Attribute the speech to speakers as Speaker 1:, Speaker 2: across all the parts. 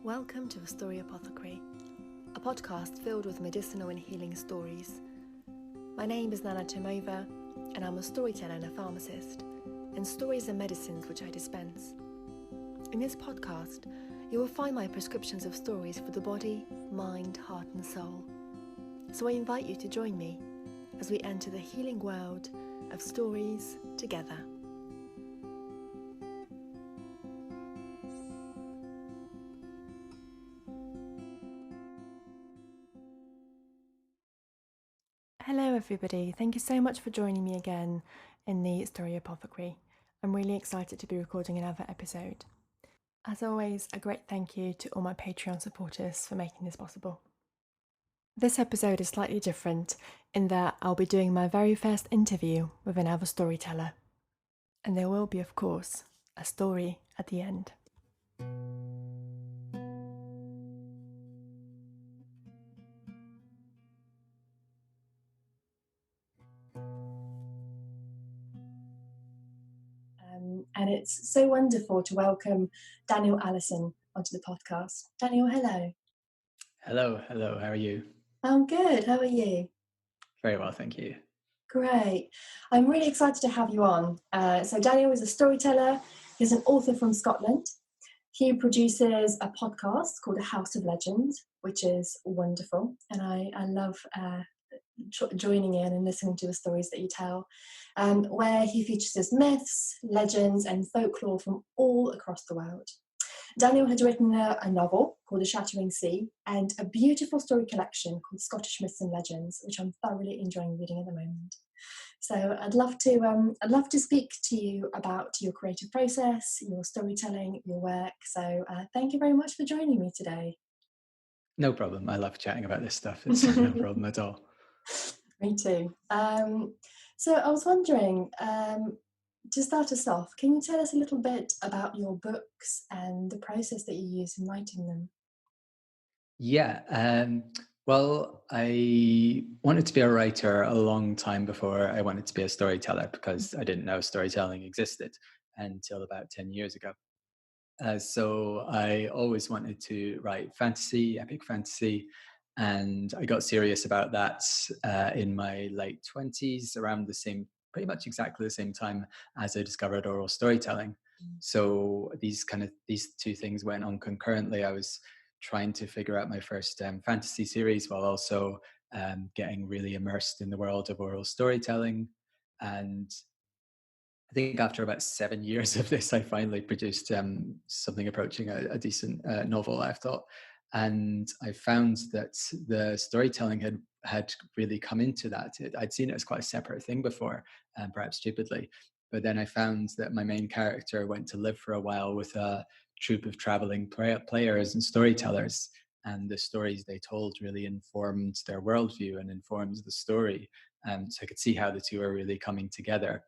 Speaker 1: Welcome to A Story Apothecary, a podcast filled with medicinal and healing stories. My name is Nana Timova, and I'm a storyteller and a pharmacist, and stories are medicines which I dispense. In this podcast, you will find my prescriptions of stories for the body, mind, heart and soul. So I invite you to join me as we enter the healing world of stories together. Hello everybody, thank you so much for joining me again in the Story Apothecary. I'm really excited to be recording another episode. As always, a great thank you to all my Patreon supporters for making this possible. This episode is slightly different in that I'll be doing my very first interview with another storyteller. And there will be, of course, a story at the end. And it's so wonderful to welcome Daniel Allison onto the podcast. Daniel, hello.
Speaker 2: Hello, how are you?
Speaker 1: I'm good, how are you?
Speaker 2: Very well, thank you.
Speaker 1: Great. I'm really excited to have you on. So Daniel is a storyteller. He's an author from Scotland. He produces a podcast called A House of Legend, which is wonderful. And I love joining in and listening to the stories that you tell, where he features myths, legends and folklore from all across the world. Daniel has written a novel called The Shattering Sea and a beautiful story collection called Scottish Myths and Legends, which I'm thoroughly enjoying reading at the moment. So I'd love to speak to you about your creative process, your storytelling, your work. So thank you very much for joining me today.
Speaker 2: No problem. I love chatting about this stuff. It's no problem at all.
Speaker 1: Me too. So I was wondering, to start us off, can you tell us a little bit about your books and the process that you use in writing them?
Speaker 2: Yeah. Well, I wanted to be a writer a long time before I wanted to be a storyteller because I didn't know storytelling existed until about 10 years ago. So I always wanted to write fantasy, epic fantasy, and I got serious about that in my late 20s, around pretty much exactly the same time as I discovered oral storytelling. So these two things went on concurrently. I was trying to figure out my first fantasy series while also getting really immersed in the world of oral storytelling. And I think after about 7 years of this, I finally produced something approaching a decent novel, I thought. And I found that the storytelling had really come into that. I'd seen it as quite a separate thing before, perhaps stupidly. But then I found that my main character went to live for a while with a troupe of traveling players and storytellers. And the stories they told really informed their worldview and informed the story. So I could see how the two are really coming together.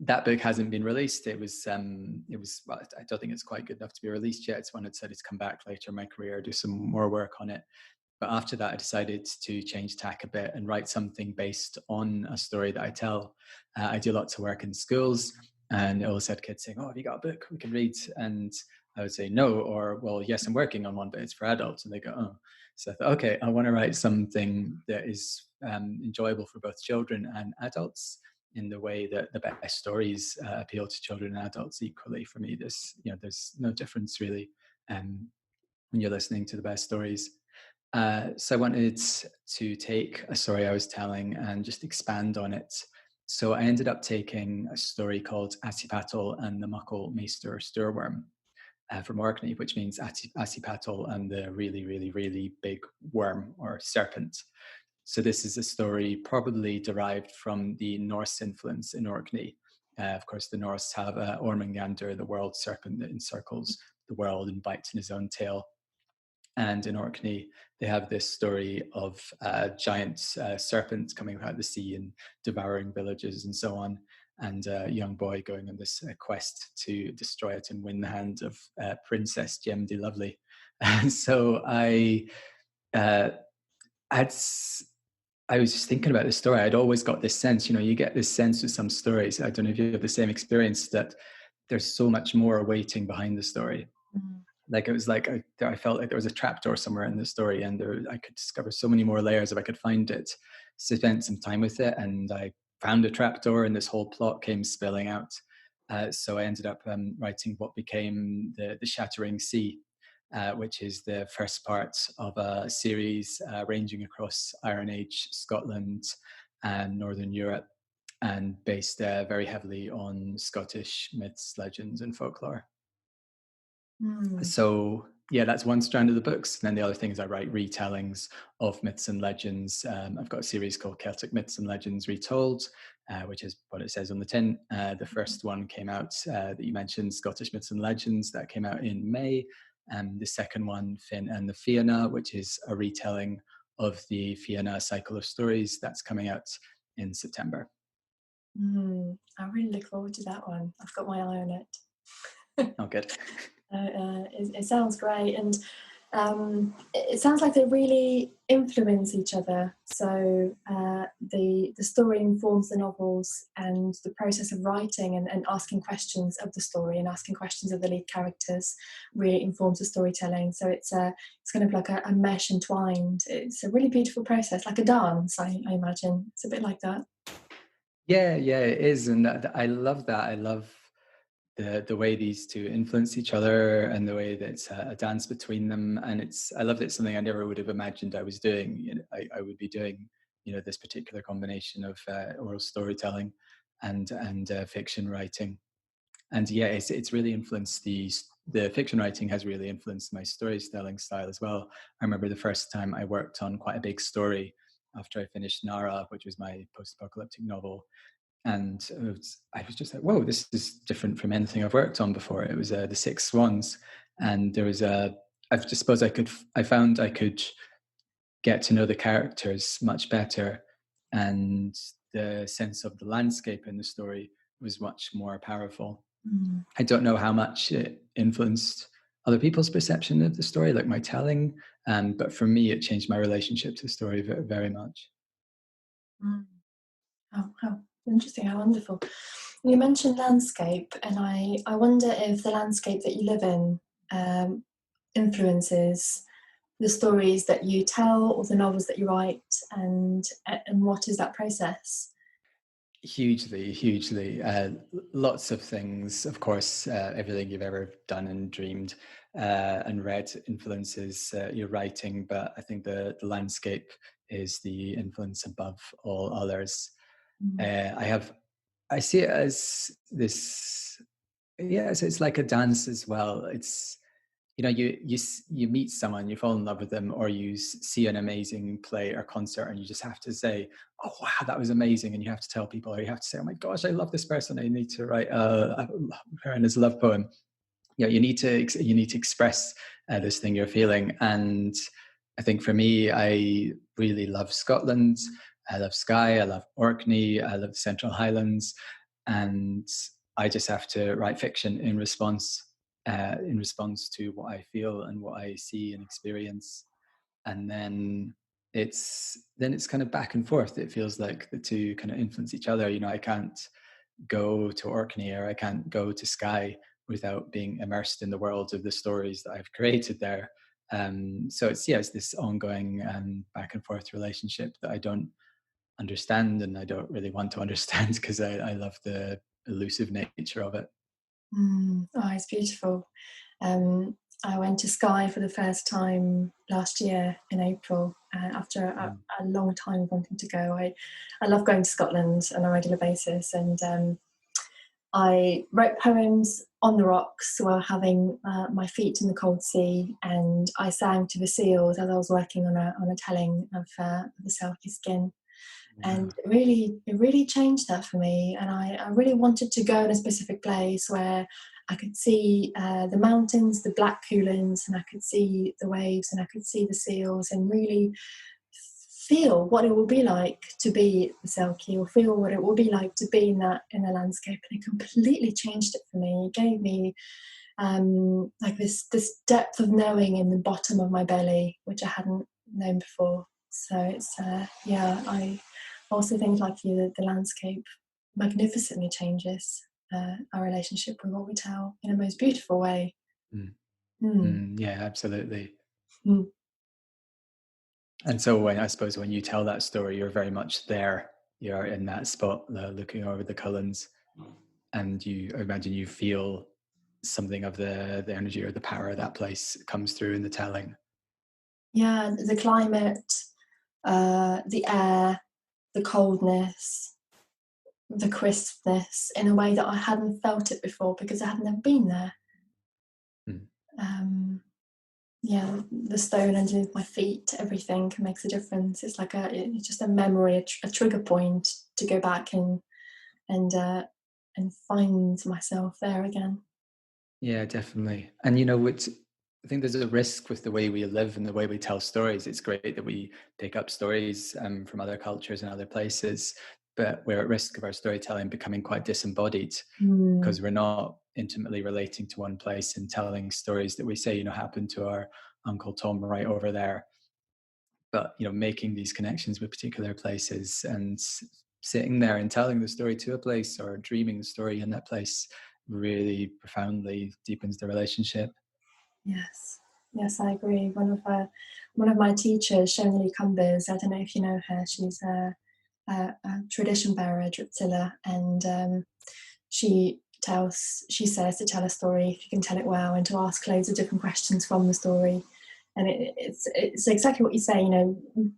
Speaker 2: That book hasn't been released. It was well, I don't think it's quite good enough to be released yet. It's one I decided to come back later in my career, do some more work on it. But after that, I decided to change tack a bit and write something based on a story that I tell. I do lots of work in schools, and I always had kids saying, "Oh, have you got a book we can read?" And I would say no, or "Well, yes, I'm working on one, but it's for adults." And they go, "Oh." So I thought, okay, I want to write something that is enjoyable for both children and adults, in the way that the best stories appeal to children and adults equally. For me, there's no difference really when you're listening to the best stories. So I wanted to take a story I was telling and just expand on it. So I ended up taking a story called Asipattle and the Muckle Maester Stirworm from Orkney, which means Asipattle and the really, really, really big worm or serpent. So this is a story probably derived from the Norse influence in Orkney. Of course, the Norse have Ormengander, the world serpent that encircles the world and bites in his own tail. And in Orkney, they have this story of a giant serpent coming out of the sea and devouring villages and so on, and a young boy going on this quest to destroy it and win the hand of Princess Gemdy Lovely. And so I was just thinking about this story. I'd always got this sense, you get this sense with some stories. I don't know if you have the same experience, that there's so much more waiting behind the story. Like it was like I felt like there was a trapdoor somewhere in the story, and I could discover so many more layers if I could find it. Spent some time with it, and I found a trapdoor, and this whole plot came spilling out. So I ended up writing what became the Shattering Sea, which is the first part of a series ranging across Iron Age Scotland and Northern Europe, and based very heavily on Scottish myths, legends, and folklore.
Speaker 1: Mm.
Speaker 2: So yeah, that's one strand of the books. And then the other thing is I write retellings of myths and legends. I've got a series called Celtic Myths and Legends Retold, which is what it says on the tin. The first one came out that you mentioned, Scottish Myths and Legends, that came out in May. The second one, Finn and the Fianna, which is a retelling of the Fianna cycle of stories, that's coming out in September.
Speaker 1: I really look forward to that one. I've got my eye on it.
Speaker 2: Oh, good.
Speaker 1: It sounds great, and it sounds like they really influence each other. So the story informs the novels, and the process of writing and asking questions of the story and asking questions of the lead characters really informs the storytelling. So it's kind of like a mesh entwined. It's a really beautiful process, like a dance. I imagine it's a bit like that.
Speaker 2: Yeah, yeah, it is, and I love that. I love the way these two influence each other, and the way that it's a dance between them. And I love that it's something I never would have imagined I was doing. I would be doing, this particular combination of oral storytelling and fiction writing. And yeah, it's really influenced the fiction writing has really influenced my storytelling style as well. I remember the first time I worked on quite a big story after I finished Nara, which was my post-apocalyptic novel, and I was just like, whoa, this is different from anything I've worked on before. It was the Six Swans, and there was I just suppose I found I could get to know the characters much better, and the sense of the landscape in the story was much more powerful.
Speaker 1: Mm.
Speaker 2: I don't know how much it influenced other people's perception of the story, like my telling, but for me, it changed my relationship to the story very, very much.
Speaker 1: Mm. How interesting, how wonderful. You mentioned landscape, and I wonder if the landscape that you live in influences the stories that you tell or the novels that you write, and what is that process?
Speaker 2: Hugely, hugely. Lots of things, of course, everything you've ever done and dreamed and read influences your writing, but I think the landscape is the influence above all others.
Speaker 1: Mm.
Speaker 2: I see it as this, yeah, so it's like a dance as well. It's, you meet someone, you fall in love with them, or you see an amazing play or concert, and you just have to say, oh wow, that was amazing, and you have to tell people, or you have to say, oh my gosh, I love this person, I need to write her and his love poem. You need to express this thing you're feeling. And I think for me, I really love Scotland, I love Skye, I love Orkney, I love the Central Highlands, and I just have to write fiction in response to what I feel and what I see and experience. And then it's kind of back and forth. It feels like the two kind of influence each other. I can't go to Orkney, or I can't go to Skye without being immersed in the world of the stories that I've created there. So it's this ongoing back and forth relationship that I don't understand, and I don't really want to understand, because I love the elusive nature of it.
Speaker 1: Oh, it's beautiful. Um, I went to Skye for the first time last year in April, after
Speaker 2: Mm.
Speaker 1: a long time of wanting to go. I love going to Scotland on a regular basis, and I wrote poems on the rocks while having my feet in the cold sea, and I sang to the seals as I was working on a telling of the Selkie skin. And
Speaker 2: Wow.
Speaker 1: it really changed that for me, and I really wanted to go in a specific place where I could see the mountains, the black Cuillins, and I could see the waves, and I could see the seals, and really feel what it will be like to be the Selkie, or feel what it will be like to be in a landscape. And it completely changed it for me. It gave me like this depth of knowing in the bottom of my belly, which I hadn't known before. So it's yeah, I also think, like you, that the landscape magnificently changes our relationship with what we tell in a most beautiful way.
Speaker 2: Mm.
Speaker 1: Mm.
Speaker 2: Yeah, absolutely.
Speaker 1: Mm.
Speaker 2: And so when I suppose when you tell that story, you're very much there. You're in that spot, looking over the Cullens, and I imagine you feel something of the energy or the power of that place comes through in the telling.
Speaker 1: Yeah, the climate, the air, the coldness, the crispness in a way that I hadn't felt it before because I had never been there.
Speaker 2: Mm.
Speaker 1: Um, yeah, the stone underneath my feet, everything makes a difference. It's like it's just a memory, a trigger point to go back and and find myself there again.
Speaker 2: Yeah, definitely. And I think there's a risk with the way we live and the way we tell stories. It's great that we pick up stories from other cultures and other places, but we're at risk of our storytelling becoming quite disembodied
Speaker 1: Mm,
Speaker 2: because we're not intimately relating to one place and telling stories that we say, happened to our Uncle Tom right over there. But making these connections with particular places and sitting there and telling the story to a place or dreaming the story in that place really profoundly deepens the relationship.
Speaker 1: yes, yes, I agree. One of my teachers, Shemily Cumbers, I don't know if you know her. She's a tradition bearer, Dripzilla, and she says to tell a story if you can tell it well, and to ask loads of different questions from the story. And it's exactly what you say.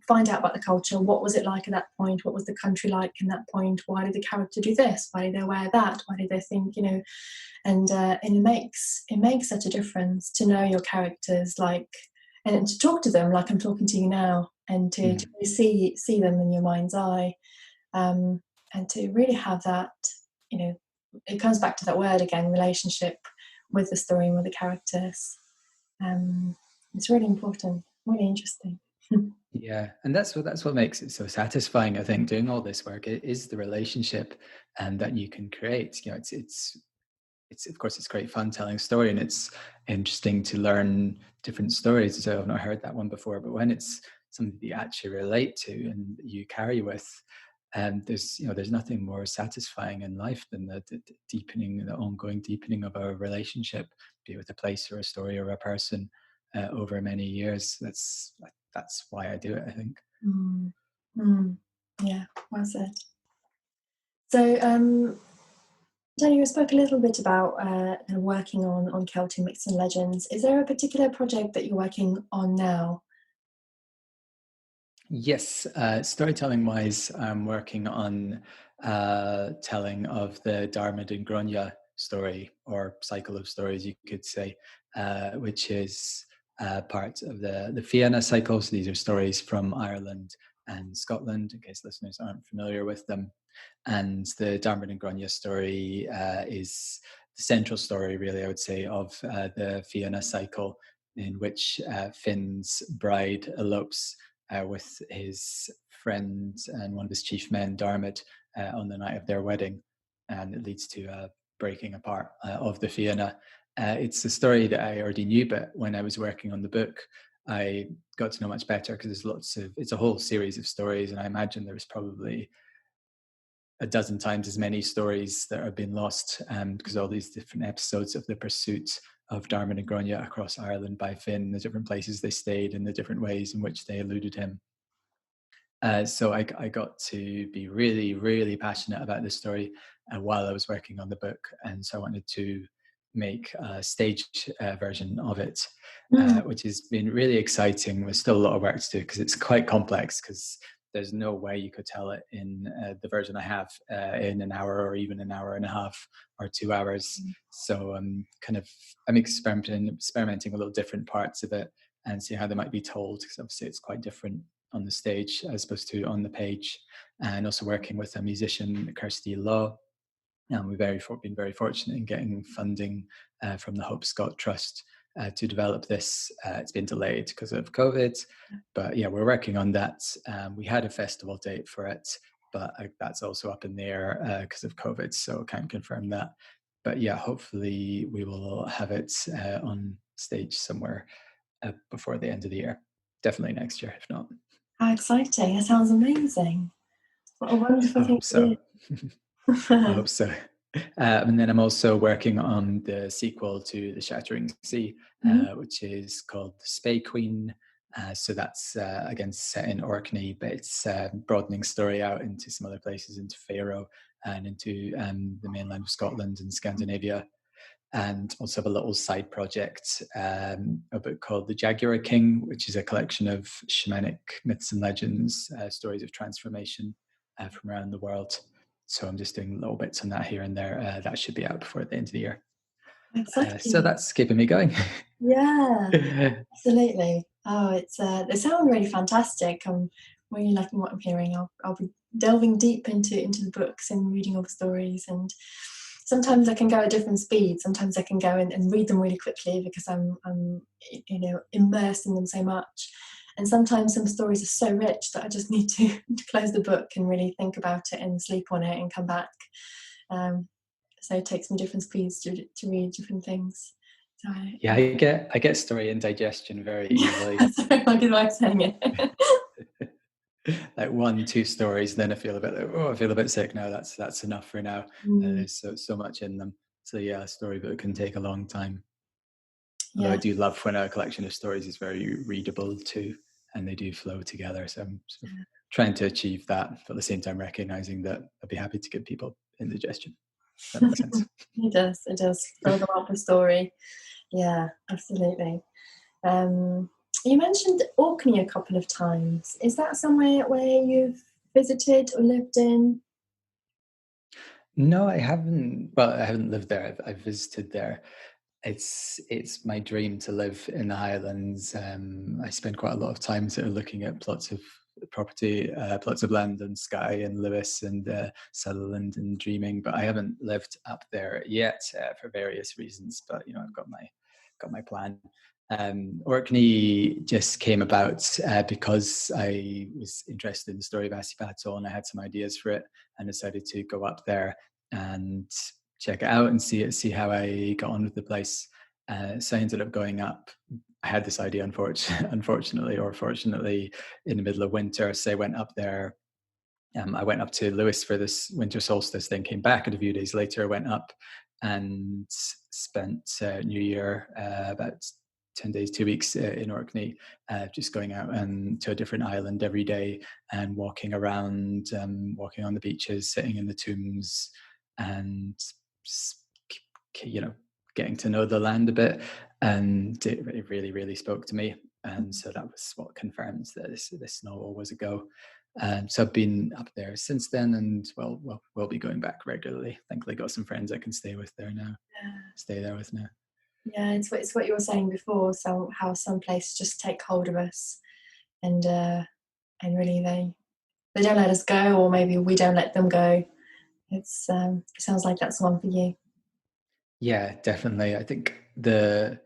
Speaker 1: Find out about the culture. What was it like at that point? What was the country like in that point? Why did the character do this? Why did they wear that? Why did they think? And it makes such a difference to know your characters, like, and to talk to them like I'm talking to you now, and to
Speaker 2: Mm.
Speaker 1: see them in your mind's eye, um, and to really have that, you know, it comes back to that word again, relationship with the story and with the characters. Um, it's really important, really interesting.
Speaker 2: Yeah, and that's what makes it so satisfying. I think doing all this work is the relationship, and that you can create. It's of course it's great fun telling a story, and it's interesting to learn different stories. So I've not heard that one before, but when it's something that you actually relate to and you carry with, there's nothing more satisfying in life than the deepening, the ongoing deepening of our relationship, be it with a place or a story or a person, over many years. That's why I do it, I think.
Speaker 1: Mm. Mm. Yeah, well said. So, Daniel, you spoke a little bit about working on Celtic myths and legends. Is there a particular project that you're working on now?
Speaker 2: Yes, storytelling wise, I'm working on telling of the Diarmaid and Grania story, or cycle of stories, you could say, which is part of the Fianna cycle. So these are stories from Ireland and Scotland, in case listeners aren't familiar with them. And the Diarmaid and Grania story is the central story, really, I would say, of the Fianna cycle, in which Finn's bride elopes with his friend and one of his chief men, Diarmaid, on the night of their wedding, and it leads to a breaking apart of the Fianna. It's a story that I already knew, but when I was working on the book, I got to know much better because it's a whole series of stories, and I imagine there was probably a dozen times as many stories that have been lost, because all these different episodes of the pursuit of Diarmaid and Grania across Ireland by Finn, the different places they stayed, and the different ways in which they eluded him. So I got to be really, really passionate about this story while I was working on the book, and so I wanted to make a stage version of it,
Speaker 1: Mm.
Speaker 2: which has been really exciting. There's still a lot of work to do because it's quite complex. Because there's no way you could tell it in the version I have in an hour or even an hour and a half or 2 hours. So I'm experimenting with little different parts of it and see how they might be told, because obviously it's quite different on the stage as opposed to on the page. And also working with a musician, Kirsty Law. And been very fortunate in getting funding from the Hope Scott Trust to develop this. It's been delayed because of COVID, but yeah, we're working on that. We had a festival date for it, but that's also up in the air because of COVID, so can't confirm that. But yeah, hopefully we will have it on stage somewhere before the end of the year. Definitely next year, if not.
Speaker 1: How exciting! That sounds amazing. What a wonderful
Speaker 2: I
Speaker 1: thing
Speaker 2: hope
Speaker 1: to
Speaker 2: so. I
Speaker 1: do.
Speaker 2: hope so. And then I'm also working on the sequel to The Shattering Sea,
Speaker 1: Mhm.
Speaker 2: which is called The Spey Queen. So that's again set in Orkney, but it's broadening story out into some other places, into Faroe and into the mainland of Scotland and Scandinavia. And also have a little side project, a book called The Jaguar King, which is a collection of shamanic myths and legends, stories of transformation from around the world. So I'm just doing little bits on that here and there. That should be out before the end of the year. So
Speaker 1: Exciting.
Speaker 2: that's keeping me going.
Speaker 1: Yeah, absolutely. Oh, they sound really fantastic. I'm really liking what I'm hearing. I'll be delving deep into the books and reading all the stories. And sometimes I can go at different speeds. Sometimes I can go and read them really quickly because I'm immersed in them so much. And sometimes some stories are so rich that I just need to close the book and really think about it and sleep on it and come back. So it takes me different speeds to read different things. So
Speaker 2: Yeah, I get story indigestion very easily.
Speaker 1: that's a very good way of saying it.
Speaker 2: Like 1-2 stories, then I feel a bit like, I feel a bit sick now. That's enough for now. There's so much in them. So yeah, a storybook can take a long time. Although I
Speaker 1: Yeah.
Speaker 2: do love when a collection of stories is very readable too, and they do flow together. So I'm sort of trying to achieve that, but at the same time recognizing that I'd be happy to give people indigestion. That makes sense.
Speaker 1: It does. It does. Fill them up with story. Yeah, absolutely. You mentioned Orkney a couple of times. Is that somewhere where you've visited or lived in?
Speaker 2: No, I haven't. Well, I haven't lived there. I've visited there. It's my dream to live in the Highlands. I spend quite a lot of time sort of looking at plots of property, plots of land and Skye and Lewis and Sutherland and dreaming, but I haven't lived up there yet for various reasons. But you know, I've got my plan. Orkney just came about because I was interested in the story of Asipato and I had some ideas for it and decided to go up there and check it out and see how I got on with the place. So I ended up going up. I had this idea, unfortunately, or fortunately, in the middle of winter. So I went up there. I went up to Lewis for this winter solstice, then came back, and a few days later I went up and spent New Year about 10 days, 2 weeks in Orkney, just going out and to a different island every day and walking around, walking on the beaches, sitting in the tombs, and you know, getting to know the land a bit. And it really, really spoke to me. And so that was what confirms that this novel was a go. So I've been up there since then, and we'll be going back regularly. Thankfully, got some friends I can stay with there now. Stay there with now.
Speaker 1: Yeah, it's what you were saying before. So how some places just take hold of us, and really they don't let us go, or maybe we don't let them go. It sounds like that's one for you.
Speaker 2: Yeah, definitely. I think the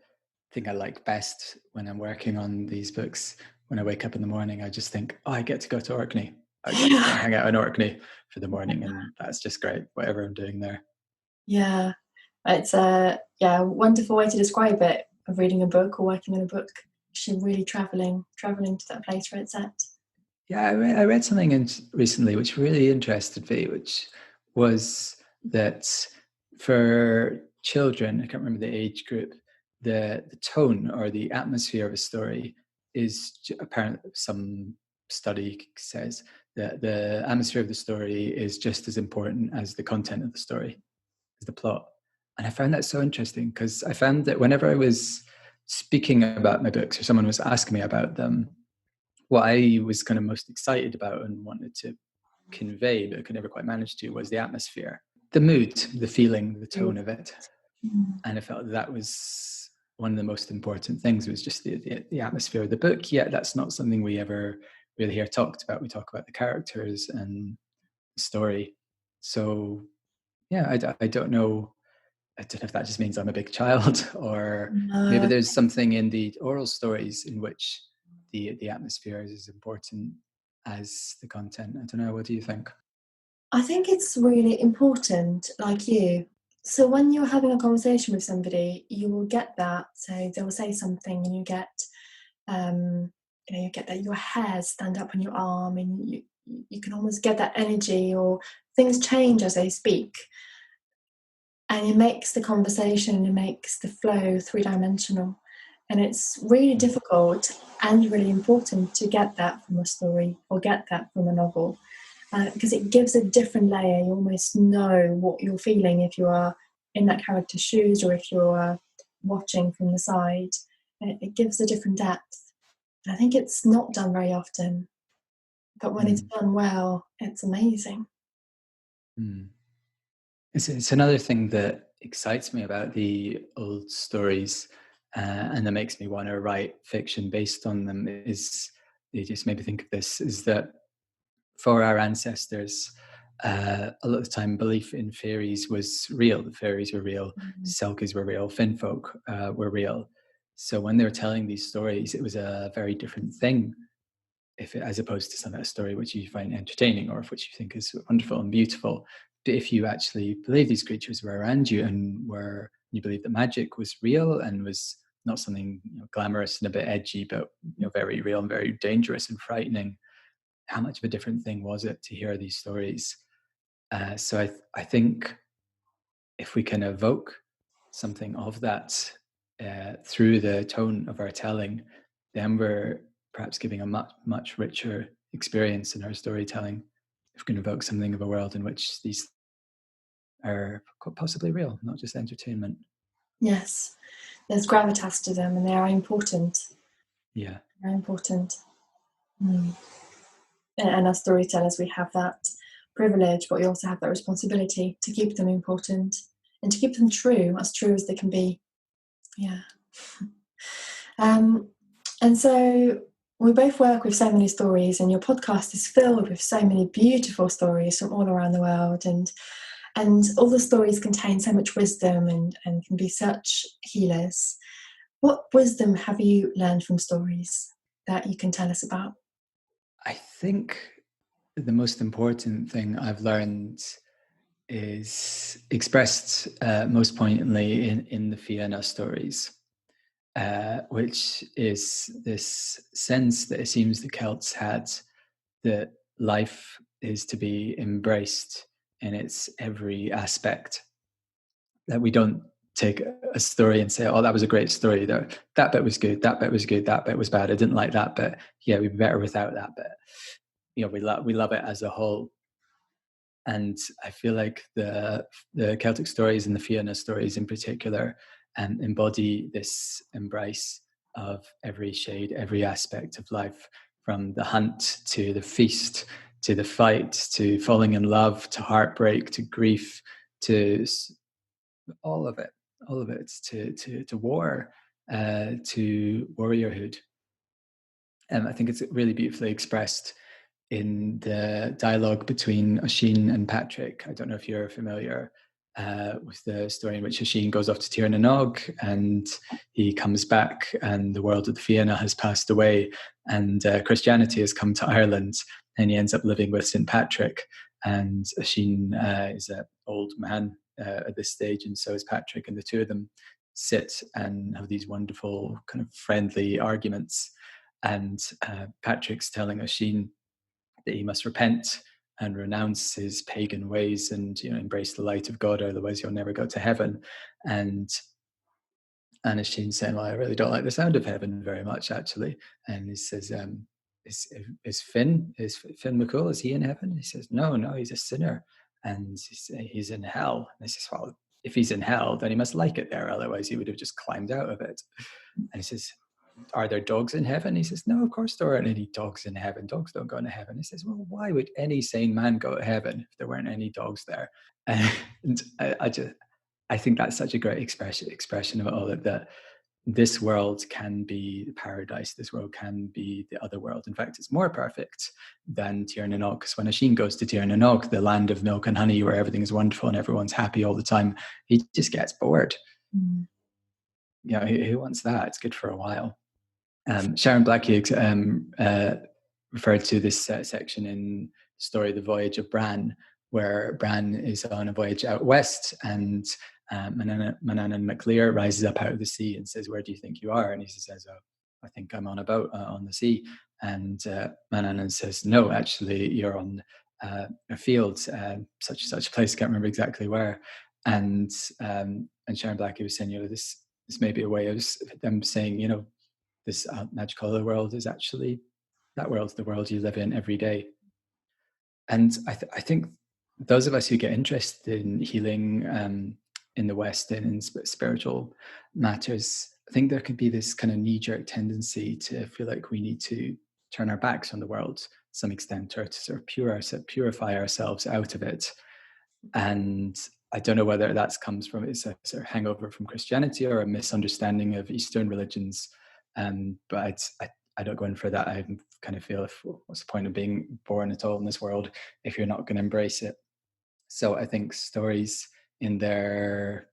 Speaker 2: thing I like best when I'm working on these books, when I wake up in the morning, I just think, oh, I get to go to Orkney. I get to go and hang out in Orkney for the morning, and that's just great. Whatever I'm doing there.
Speaker 1: Yeah, it's a wonderful way to describe it. Of reading a book or working on a book, actually really traveling to that place where it's at.
Speaker 2: Yeah, I read something recently which really interested me, which was that for children, I can't remember the age group, the tone or the atmosphere of a story is apparently, some study says that the atmosphere of the story is just as important as the content of the story, as the plot. And I found that so interesting because I found that whenever I was speaking about my books or someone was asking me about them, what I was kind of most excited about and wanted to convey, but could never quite manage to, was the atmosphere, the mood, the feeling, the tone of it. And I felt that was one of the most important things, was just the atmosphere of the book. Yet that's not something we ever really hear talked about. We talk about the characters and the story. So yeah, I don't know. I don't know if that just means I'm a big child, or maybe
Speaker 1: No,
Speaker 2: there's something in the oral stories in which the atmosphere is as important as the content. I don't know. What do you think?
Speaker 1: I think it's really important, like you. So when you're having a conversation with somebody, you will get that. So they will say something, and um, you get that your hairs stand up on your arm, and you can almost get that energy, or things change as they speak. and it makes the conversation, it makes the flow three-dimensional. And it's really difficult and really important to get that from a story or get that from a novel, because it gives a different layer. You almost know what you're feeling if you are in that character's shoes or if you're watching from the side. And it gives a different depth. And I think it's not done very often, but when it's done well, it's amazing.
Speaker 2: It's another thing that excites me about the old stories, and that makes me want to write fiction based on them, is, it just made me think of this, is that for our ancestors, a lot of the time belief in fairies was real. The fairies were real, selkies were real, finfolk were real. So when they were telling these stories, it was a very different thing, as opposed to a story which you find entertaining or which you think is wonderful and beautiful. But if you actually believe these creatures were around you and you believe that magic was real and was not something glamorous and a bit edgy, but very real and very dangerous and frightening, how much of a different thing was it to hear these stories? So I think if we can evoke something of that through the tone of our telling, then we're perhaps giving a much, much richer experience in our storytelling. If we can evoke something of a world in which these are possibly real, not just entertainment.
Speaker 1: Yes, there's gravitas to them, and they are important.
Speaker 2: Yeah.
Speaker 1: Very important. And as storytellers, we have that privilege, but we also have that responsibility to keep them important and to keep them as true as they can be. Yeah. And so we both work with so many stories, and your podcast is filled with so many beautiful stories from all around the world, and all the stories contain so much wisdom and can be such healers. What wisdom have you learned from stories that you can tell us about?
Speaker 2: I think the most important thing I've learned is expressed most poignantly in the Fianna stories, which is this sense that it seems the Celts had, that life is to be embraced in its every aspect, that we don't take a story and say, oh, that was a great story, that bit was good, that bit was good, that bit was bad, I didn't like that bit, yeah, we'd be better without that bit. We love it as a whole. And I feel like the Celtic stories and the Fianna stories in particular embody this embrace of every shade, every aspect of life, from the hunt to the feast, to the fight, to falling in love, to heartbreak, to grief, to all of it, to war, to warriorhood. And I think it's really beautifully expressed in the dialogue between Oisin and Patrick. I don't know if you're familiar with the story in which Oisin goes off to Tir na Nog and he comes back and the world of the Fianna has passed away and Christianity has come to Ireland, and he ends up living with St. Patrick. And Oisin is an old man at this stage, and so is Patrick, and the two of them sit and have these wonderful kind of friendly arguments. And Patrick's telling Oisin that he must repent and renounce his pagan ways and embrace the light of God, otherwise you'll never go to heaven. And Oisin's saying, well, I really don't like the sound of heaven very much, actually. And he says, is Finn McCool, is he in heaven? He says, no, he's a sinner, and he's in hell. And he says, well, if he's in hell, then he must like it there, otherwise he would have just climbed out of it. And he says, are there dogs in heaven? He says, no, of course there aren't any dogs in heaven. Dogs don't go into heaven. He says, well, why would any sane man go to heaven if there weren't any dogs there? And I think that's such a great expression of it all, that this world can be paradise. This world can be the other world. In fact, it's more perfect than Tir na Nog, because when Oisin goes to Tir na Nog, the land of milk and honey, where everything is wonderful and everyone's happy all the time, he just gets bored. Who wants that? It's good for a while. Sharon Blackie referred to this section in the story The Voyage of Bran, where Bran is on a voyage out west, and Manannan MacLear rises up out of the sea and says, where do you think you are? And he says, oh, I think I'm on a boat on the sea. And Manannan says, no, actually you're on a field, such a place, can't remember exactly where. And Sharon Blackie was saying, this may be a way of them saying, this magical other world is actually that world, the world you live in every day. And I think those of us who get interested in healing in the West and in spiritual matters, I think there could be this kind of knee-jerk tendency to feel like we need to turn our backs on the world to some extent, or to sort of purify ourselves out of it. And I don't know whether that comes from it's a sort of hangover from Christianity or a misunderstanding of Eastern religions. But I don't go in for that. I kind of feel, what's the point of being born at all in this world if you're not going to embrace it? So I think stories in the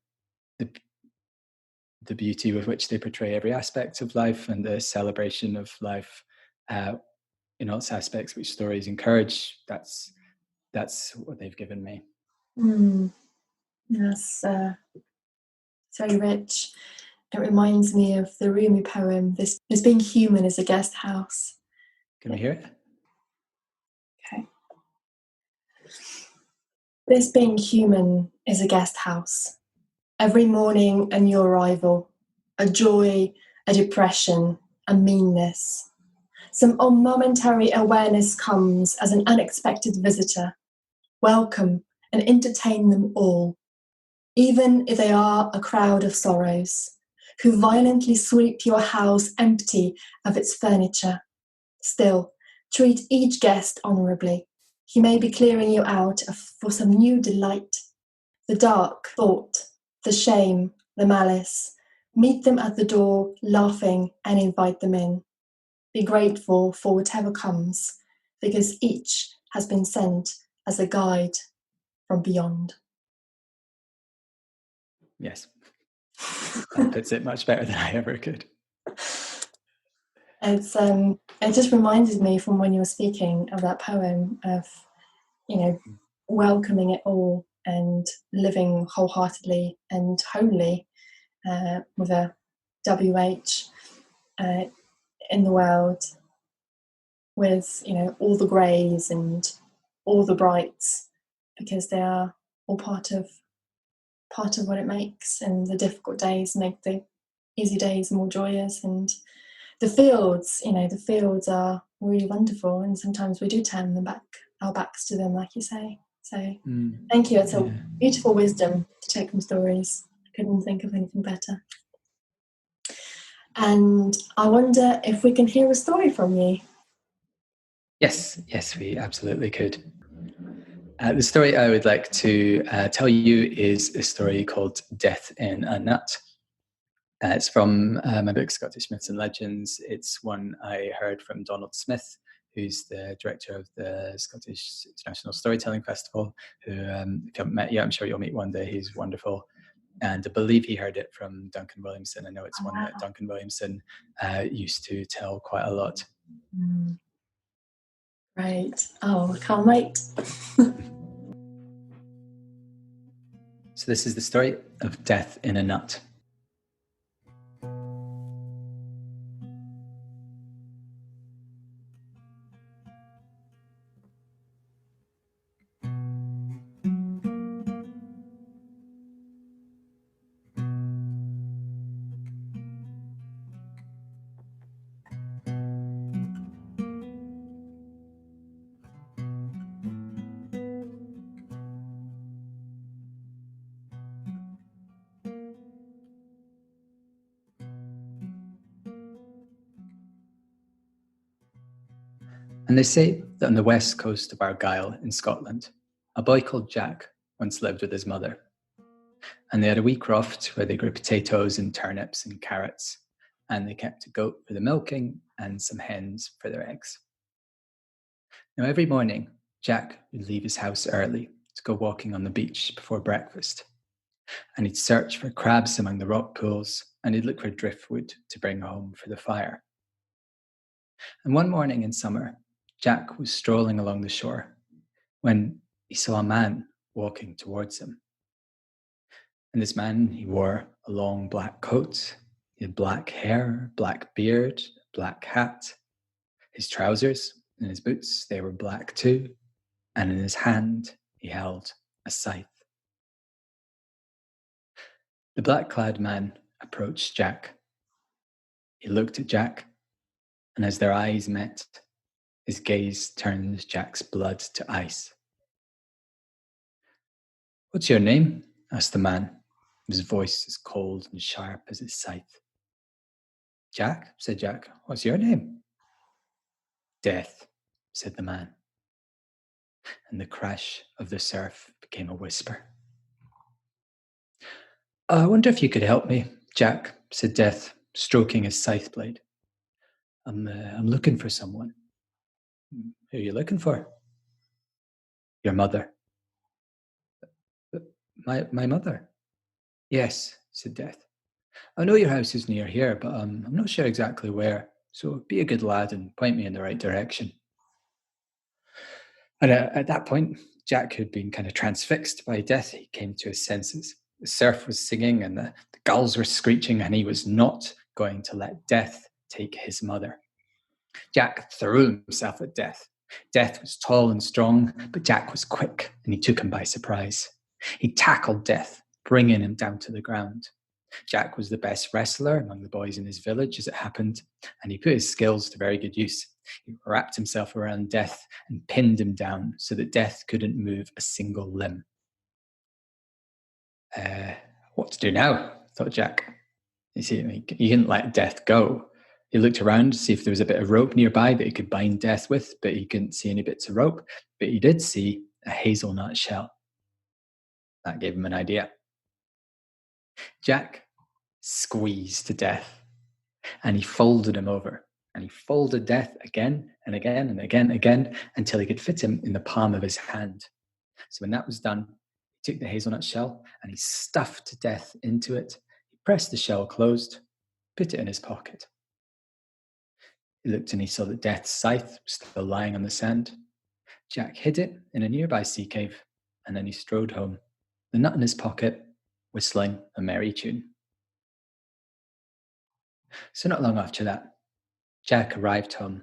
Speaker 2: beauty with which they portray every aspect of life and the celebration of life in all its aspects, which stories encourage, that's what they've given me.
Speaker 1: Yes, it's very rich. It reminds me of the Rumi poem, This Being Human is a Guest House.
Speaker 2: Can we hear it?
Speaker 1: Okay. This being human is a guest house. Every morning a new arrival, a joy, a depression, a meanness. Some momentary awareness comes as an unexpected visitor. Welcome and entertain them all, even if they are a crowd of sorrows, who violently sweep your house empty of its furniture. Still, treat each guest honourably. He may be clearing you out for some new delight. The dark thought, the shame, the malice. Meet them at the door, laughing, and invite them in. Be grateful for whatever comes, because each has been sent as a guide from beyond.
Speaker 2: Yes. That puts it much better than I ever could.
Speaker 1: It just reminded me from when you were speaking of that poem of, welcoming it all and living wholeheartedly and wholly with a WH in the world, with all the greys and all the brights, because they are all part of what it makes, and the difficult days make the easy days more joyous. And the fields are really wonderful, and sometimes we do turn our backs to them, like you say. So thank you. It's a beautiful wisdom to take from stories. I couldn't think of anything better. And I wonder if we can hear a story from you.
Speaker 2: Yes, we absolutely could. The story I would like to tell you is a story called Death in a Nut. It's from my book, Scottish Myths and Legends. It's one I heard from Donald Smith, who's the director of the Scottish International Storytelling Festival, who, if you haven't met yet, I'm sure you'll meet one day. He's wonderful. And I believe he heard it from Duncan Williamson. I know it's one that Duncan Williamson used to tell quite a lot.
Speaker 1: Right. Oh, I can't wait.
Speaker 2: So this is the story of Death in a Nut. And they say that on the west coast of Argyll in Scotland, a boy called Jack once lived with his mother. And they had a wee croft where they grew potatoes and turnips and carrots, and they kept a goat for the milking and some hens for their eggs. Now every morning, Jack would leave his house early to go walking on the beach before breakfast. And he'd search for crabs among the rock pools, and he'd look for driftwood to bring home for the fire. And one morning in summer, Jack was strolling along the shore when he saw a man walking towards him. And this man, he wore a long black coat, he had black hair, black beard, black hat. His trousers and his boots, they were black too. And in his hand, he held a scythe. The black-clad man approached Jack. He looked at Jack, and as their eyes met, his gaze turned Jack's blood to ice. "What's your name?" asked the man, his voice as cold and sharp as his scythe. "Jack," said Jack. "What's your name?" "Death," said the man. And the crash of the surf became a whisper. "I wonder if you could help me," Jack said, Death, stroking his scythe blade. I'm looking for someone." "Who are you looking for?" "Your mother." My mother?" "Yes," said Death. "I know your house is near here, but I'm not sure exactly where. So be a good lad and point me in the right direction." And at that point, Jack, who'd been kind of transfixed by Death, he came to his senses. The surf was singing and the gulls were screeching, and he was not going to let Death take his mother. Jack threw himself at Death. Death was tall and strong, but Jack was quick, and he took him by surprise. He tackled Death, bringing him down to the ground. Jack was the best wrestler among the boys in his village, as it happened, and he put his skills to very good use. He wrapped himself around Death and pinned him down so that Death couldn't move a single limb. What to do now? Thought Jack. You see, he didn't let Death go. He looked around to see if there was a bit of rope nearby that he could bind Death with, but he couldn't see any bits of rope. But he did see a hazelnut shell. That gave him an idea. Jack squeezed Death, and he folded him over. And he folded Death again and again and again and again until he could fit him in the palm of his hand. So when that was done, he took the hazelnut shell and he stuffed Death into it. He pressed the shell closed, put it in his pocket. He looked and he saw that Death's scythe was still lying on the sand. Jack hid it in a nearby sea cave, and then he strode home, the nut in his pocket, whistling a merry tune. So not long after that, Jack arrived home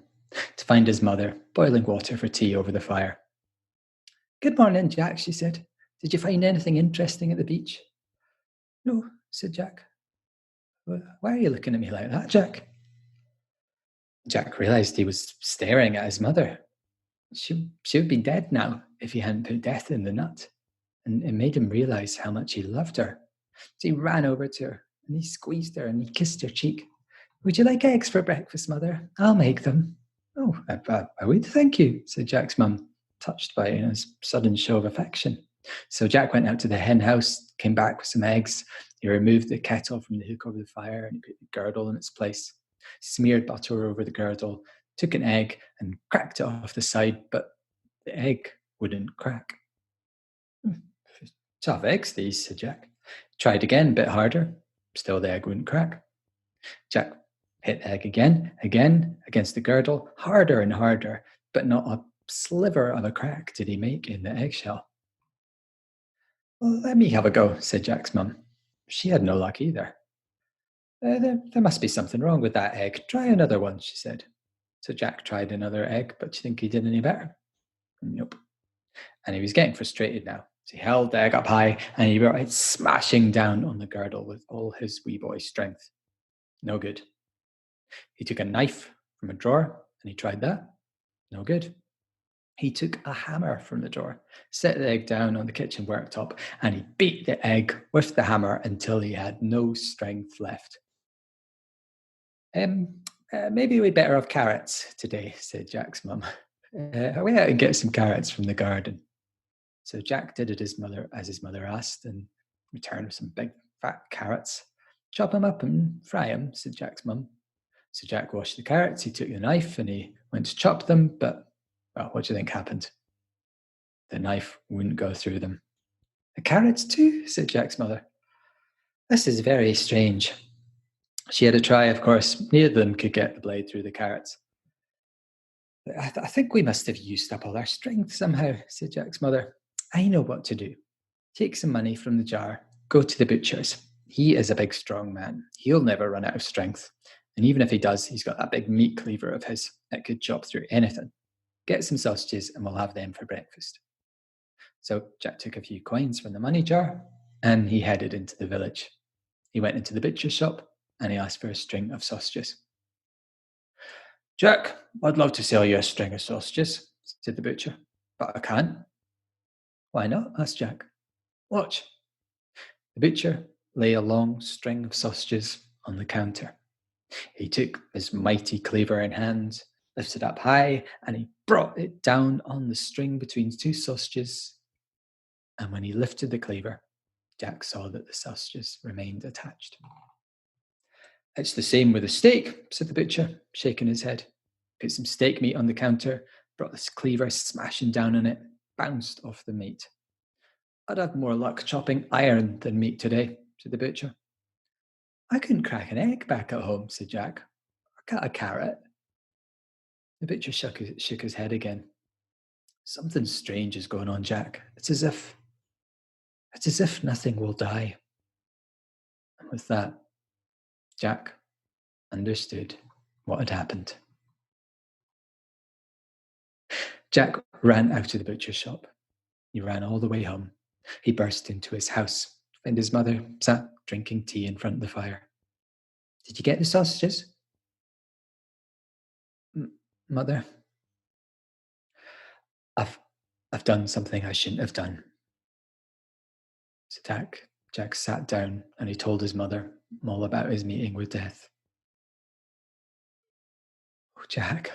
Speaker 2: to find his mother boiling water for tea over the fire. "Good morning, Jack," she said. "Did you find anything interesting at the beach?" "No," said Jack. "Why are you looking at me like that, Jack?" Jack realized he was staring at his mother. She would be dead now if he hadn't put Death in the nut, and it made him realize how much he loved her. So he ran over to her, and he squeezed her, and he kissed her cheek. "Would you like eggs for breakfast, Mother? I'll make them." "Oh, I would, thank you," said Jack's mum, touched by his sudden show of affection. So Jack went out to the hen house, came back with some eggs. He removed the kettle from the hook over the fire, and he put the girdle in its place, smeared butter over the girdle, took an egg and cracked it off the side, but the egg wouldn't crack. "Tough eggs, these," said Jack. Tried again, a bit harder. Still the egg wouldn't crack. Jack hit the egg again, against the girdle, harder and harder, but not a sliver of a crack did he make in the eggshell. "Well, let me have a go," said Jack's mum. She had no luck either. There must be something wrong with that egg. Try another one," she said. So Jack tried another egg, but do you think he did any better? Nope. And he was getting frustrated now. So he held the egg up high and he brought it smashing down on the girdle with all his wee boy strength. No good. He took a knife from a drawer and he tried that. No good. He took a hammer from the drawer, set the egg down on the kitchen worktop, and he beat the egg with the hammer until he had no strength left. Maybe we'd better have carrots today," said Jack's mum. "I'll go out and get some carrots from the garden." So Jack did it as his mother asked, and returned with some big fat carrots. "Chop them up and fry them," said Jack's mum. So Jack washed the carrots, he took the knife and he went to chop them, but, well, what do you think happened? The knife wouldn't go through them. "The carrots too?" said Jack's mother. "This is very strange." She had a try, of course. Neither of them could get the blade through the carrots. I think we must have used up all our strength somehow," said Jack's mother. "I know what to do. Take some money from the jar, go to the butcher's. He is a big, strong man. He'll never run out of strength. And even if he does, he's got that big meat cleaver of his that could chop through anything. Get some sausages and we'll have them for breakfast." So Jack took a few coins from the money jar and he headed into the village. He went into the butcher's shop and he asked for a string of sausages. Jack, I'd love to sell you a string of sausages, said the butcher, but I can't. Why not? Asked Jack. Watch. The butcher lay a long string of sausages on the counter. He took his mighty cleaver in hand, lifted up high, and he brought it down on the string between two sausages. And when he lifted the cleaver, Jack saw that the sausages remained attached. It's the same with a steak, said the butcher, shaking his head. Put some steak meat on the counter, brought this cleaver smashing down on it, bounced off the meat. I'd have more luck chopping iron than meat today, said the butcher. I couldn't crack an egg back at home, said Jack. I cut a carrot. The butcher shook his head again. Something strange is going on, Jack. It's as if nothing will die. And with that, Jack understood what had happened. Jack ran out of the butcher's shop. He ran all the way home. He burst into his house, found his mother sat drinking tea in front of the fire. Did you get the sausages? Mother, I've done something I shouldn't have done. So Jack sat down and he told his mother all about his meeting with death. Oh, Jack,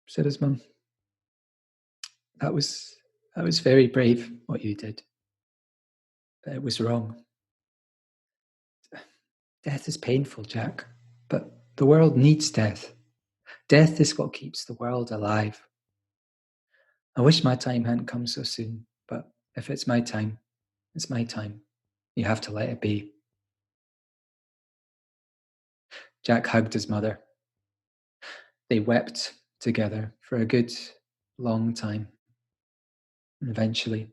Speaker 2: said his mum. That was very brave what you did. But it was wrong. Death is painful, Jack, but the world needs death. Death is what keeps the world alive. I wish my time hadn't come so soon, but if it's my time, it's my time. You have to let it be. Jack hugged his mother. They wept together for a good long time. And eventually,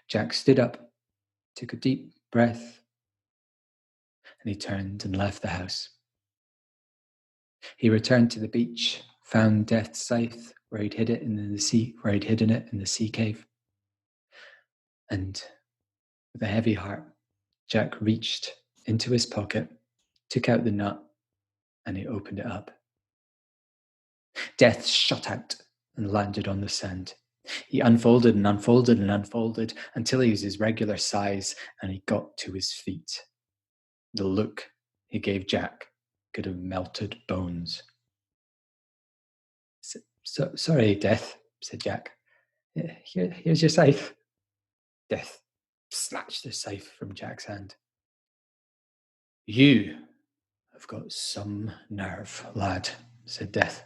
Speaker 2: Jack stood up, took a deep breath, and he turned and left the house. He returned to the beach, found Death's scythe where he'd hidden it in the sea cave. And with a heavy heart, Jack reached into his pocket, took out the nut, and he opened it up. Death shot out and landed on the sand. He unfolded and unfolded and unfolded until he was his regular size and he got to his feet. The look he gave Jack could have melted bones. Sorry, Death, said Jack. Here's your scythe. Death snatched the scythe from Jack's hand. You have got some nerve, lad, said Death.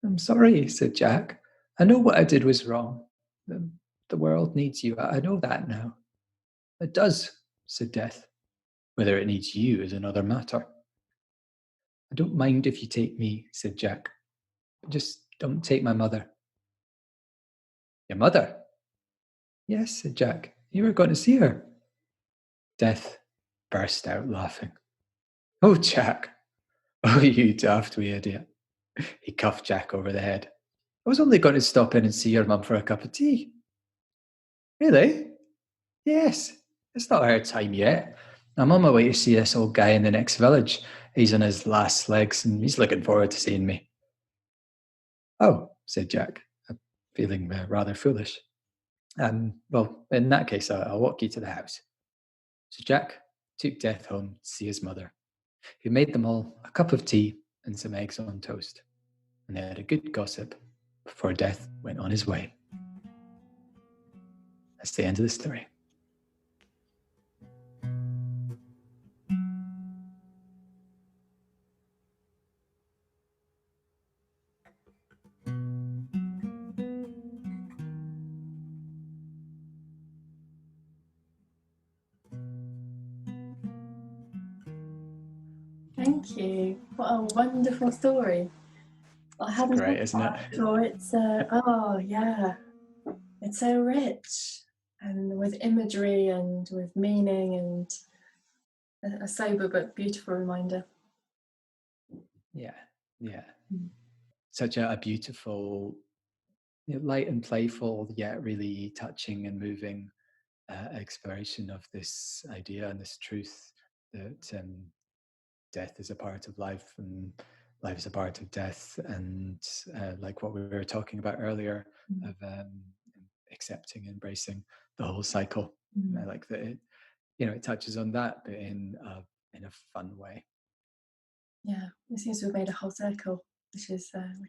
Speaker 2: I'm sorry, said Jack. I know what I did was wrong. The world needs you. I know that now. It does, said Death. Whether it needs you is another matter. I don't mind if you take me, said Jack. Just don't take my mother. Your mother? Yes, said Jack. You were going to see her. Death burst out laughing. Oh, Jack. Oh, you daft wee idiot. He cuffed Jack over the head. I was only going to stop in and see your mum for a cup of tea. Really? Yes. It's not our time yet. I'm on my way to see this old guy in the next village. He's on his last legs and he's looking forward to seeing me. Oh, said Jack, feeling rather foolish. Well, in that case, I'll walk you to the house. So Jack took Death home to see his mother, who made them all a cup of tea and some eggs on toast. And they had a good gossip before Death went on his way. That's the end of the story.
Speaker 1: Thank you. What a wonderful story. I hadn't
Speaker 2: Great,
Speaker 1: heard
Speaker 2: isn't it?
Speaker 1: that before. It's oh yeah, it's so rich and with imagery and with meaning and a sober but beautiful reminder.
Speaker 2: Yeah. Such a beautiful, light and playful, yet really touching and moving exploration of this idea and this truth that death is a part of life and life is a part of death, and like what we were talking about earlier, of accepting, embracing the whole cycle. And I like that it, it touches on that, but in a fun way.
Speaker 1: Yeah, it seems to have made a whole circle, which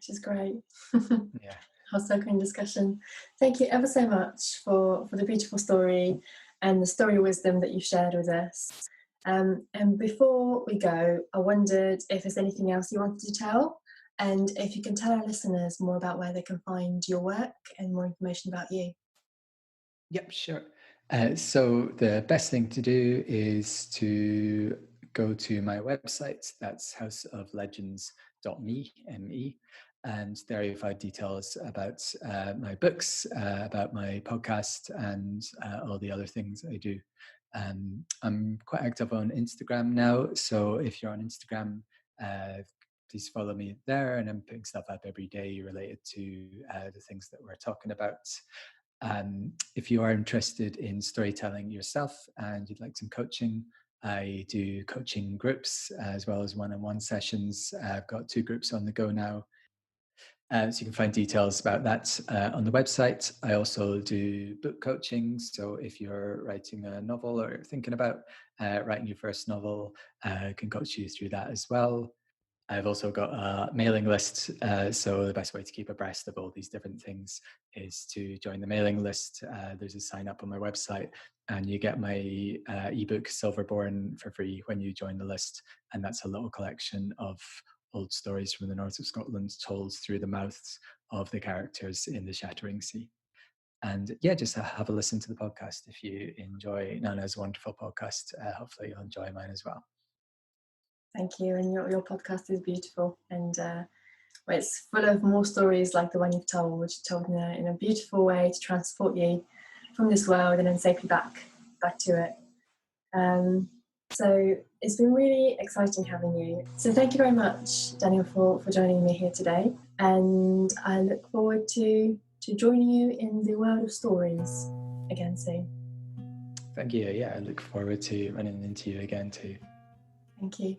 Speaker 1: is great.
Speaker 2: Yeah.
Speaker 1: Whole circle in discussion. Thank you ever so much for the beautiful story and the story wisdom that you shared with us. And before we go, I wondered if there's anything else you wanted to tell, and if you can tell our listeners more about where they can find your work and more information about you.
Speaker 2: Yep, sure. So the best thing to do is to go to my website. That's houseoflegends.me, M-E, and there you'll find details about my books, about my podcast, and all the other things I do. I'm quite active on Instagram now, so if you're on Instagram, please follow me there, and I'm putting stuff up every day related to the things that we're talking about. If you are interested in storytelling yourself and you'd like some coaching, I do coaching groups as well as one-on-one sessions. I've got 2 groups on the go now. So you can find details about that on the website. I also do book coaching. So if you're writing a novel or thinking about writing your first novel, I can coach you through that as well. I've also got a mailing list. So the best way to keep abreast of all these different things is to join the mailing list. There's a sign up on my website, and you get my ebook Silverborn for free when you join the list. And that's a little collection of old stories from the north of Scotland told through the mouths of the characters in the Shattering Sea. And yeah, just have a listen to the podcast. If you enjoy Nana's wonderful podcast, hopefully you'll enjoy mine as well.
Speaker 1: Thank you, and your podcast is beautiful, and it's full of more stories like the one you've told in a beautiful way to transport you from this world and then safely back to it. So it's been really exciting having you. So thank you very much, Daniel, for joining me here today, and I look forward to joining you in the world of stories again soon.
Speaker 2: Thank you. Yeah, I look forward to running into you again too.
Speaker 1: Thank you.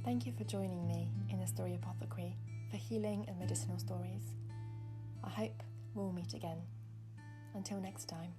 Speaker 1: Thank you for joining me in the Story Apothecary for healing and medicinal stories. I hope we'll meet again. Until next time.